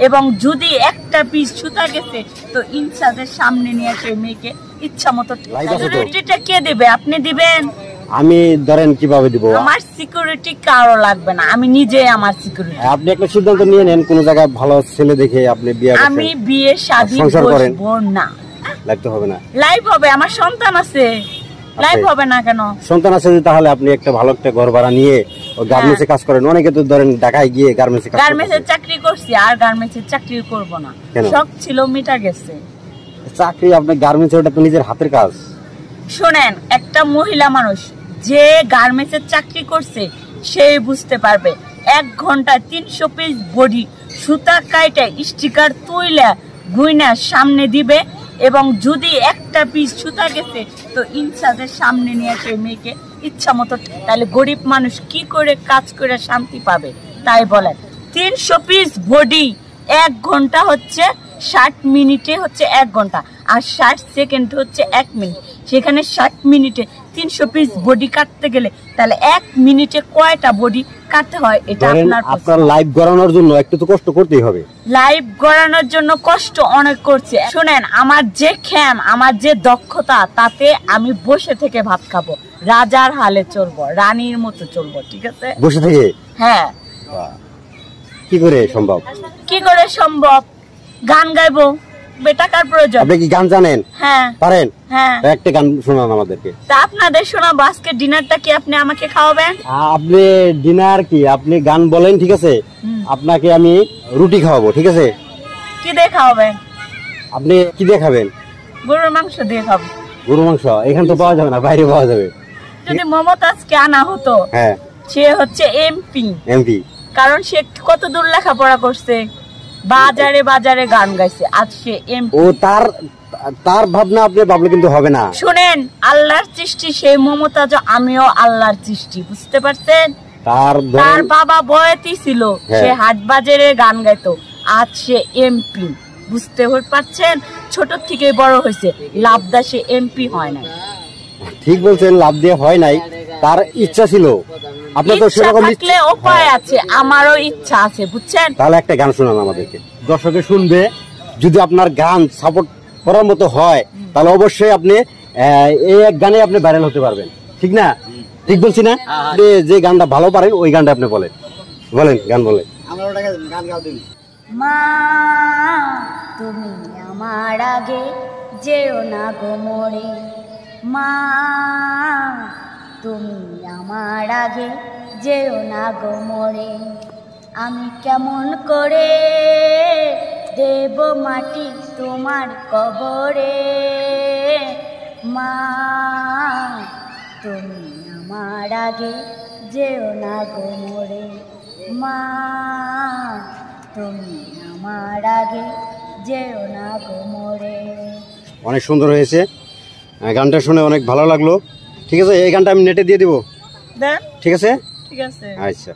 এবং যদি একটা পিস সুতা গেছে তো ইনসাদের সামনে নিয়ে আসে মেয়েকে ইচ্ছা মতো। সিকিউরিটিটা কে দেবে? আপনি দিবেন? আমি ধরেন কিভাবে দিব? আমার সিকিউরিটি কারো লাগবে না, আমি নিজে আমার সিকিউরিটি। আপনি একটা সিদ্ধান্ত নিয়ে নেন, কোন জায়গায় ভালো ছেলে দেখে আপনি বিয়ে করবেন। আমি বিয়ে শাদী করব না। লাইভ তো হবে না? লাইভ হবে, আমার সন্তান আছে, লাইভ হবে না কেন? সন্তান আছে তাহলে আপনি একটা ভালো একটা ঘর ভাড়া নিয়ে গার্মেন্টসে কাজ করেন। অনেকে তো ধরেন ঢাকায় গিয়ে গার্মেন্টসে চাকরি করছি, আর গার্মেন্টসে চাকরি করব না। শখ ছিল, মিটা গেছে। চাকরি আপনি গার্মেন্টস, ওটা তো নিজের হাতের কাজ। শুনেন, একটা মহিলা মানুষ যে গার্মেন্টসে চাকরি করছে সে বুঝতে পারবে। 1 ঘন্টায় 300 পিস বডি সুতা কাইটে স্টিকার তুইলা গুইনা সামনে দিবে, এবং যদি একটা পিস সুতা গেছে তো ইনসাদের সামনে নিয়ে আসে মেয়েকে ইচ্ছা মতো। তাহলে গরিব মানুষ কি করে কাজ করে শান্তি পাবে? তাই বলেন, 300 পিস বডি 1 ঘন্টা হচ্ছে 60 মিনিটে হচ্ছে 1 ঘন্টা, আর 60 সেকেন্ড হচ্ছে 1 মিনিট। সেখানে 60 মিনিটে 300 পিস বডি কাটতে গেলে তাহলে 1 মিনিটে কয়টা বডি কাটতে হয়? এটা আপনার লাইভ গড়ানোর জন্য একটু তো কষ্ট করতেই হবে। লাইভ গড়ানোর জন্য কষ্ট অনেক করছে। শুনেন, আমার যে খ্যাম, আমার যে দক্ষতা, তাতে আমি বসে থেকে ভাত খাবো, রাজার হালে চলবো, রানীর মতো চলবো। ঠিক আছে? বসে থেকে? হ্যাঁ। কি করে সম্ভব? কি করে সম্ভব? গান গাইবো, টাকার প্রয়োজন। আপনি কি গান জানেন? হ্যাঁ। পারেন? হ্যাঁ। একটা গান শোনান আমাদেরকে। তা আপনাদের শোনাবো। আজকে ডিনারটা কি আপনি আমাকে খাওয়াবেন? আপনি ডিনার কি, আপনি গান বলেন, ঠিক আছে? আপনাকে আমি রুটি খাওয়াবো, ঠিক আছে? কি দিয়ে খাওয়াবেন? আপনি কি দিয়ে খাবেন? গরুর মাংস দিয়ে খাবো। গরুর মাংস এখান তো পাওয়া যাবে না, বাইরে পাওয়া যাবে। যদি মমতাজকে আনা হতো, হ্যাঁ, সে হচ্ছে এমপি, কারণ সে কত দূর লেখাপড়া করছে, বাজারে বাজারে গান গাইছে, আজ সে এমপি। ও তার ভাবনা আপনি ভাবলে কিন্তু হবে না। শুনেন, আল্লাহর সৃষ্টি সেই মমতাজ, আমিও আল্লাহর সৃষ্টি, বুঝতে পারছেন? তার বাবা বয়াতি ছিল, সে হাট বাজারে গান গাইতো, আজ সে এমপি, বুঝতে পারছেন? ছোট থেকে বড় হয়েছে, লাভদা সে এমপি হয় নাই। ঠিক বলছেন, লাভ দিয়ে হয় নাই, তার ইচ্ছা ছিল। আপনার তো সেরকম থাকলে উপায় আছে, আমারও ইচ্ছা আছে, বুঝছেন? তাহলে একটা গান শোনান আমাদেরকে, দর্শকে শুনবে। যদি আপনার গান সাপোর্ট করার মতো হয় তাহলে অবশ্যই আপনি এই এক গানে আপনি ভাইরাল হতে পারবেন, ঠিক না? ঠিক বলছি না? যে গানটা ভালো পারেন ওই গানটা আপনি বলেন, গান বলেন। মা তুমি আমার আগে যেও না গো মরে, মা তুমি আমার আগে যেও না গো মরে, আমি কেমন করে দেব মাটি তোমার কবরে, মা তুমি আমার আগে যেও না গো মরে, মা তুমি আমার আগে যেও না গো মরে। অনেক সুন্দর হয়েছে, গানটা শুনে অনেক ভালো লাগলো। ঠিক আছে, এই গানটা আমি নেটে দিয়ে দিব। ঠিক আছে? ঠিক আছে। আচ্ছা।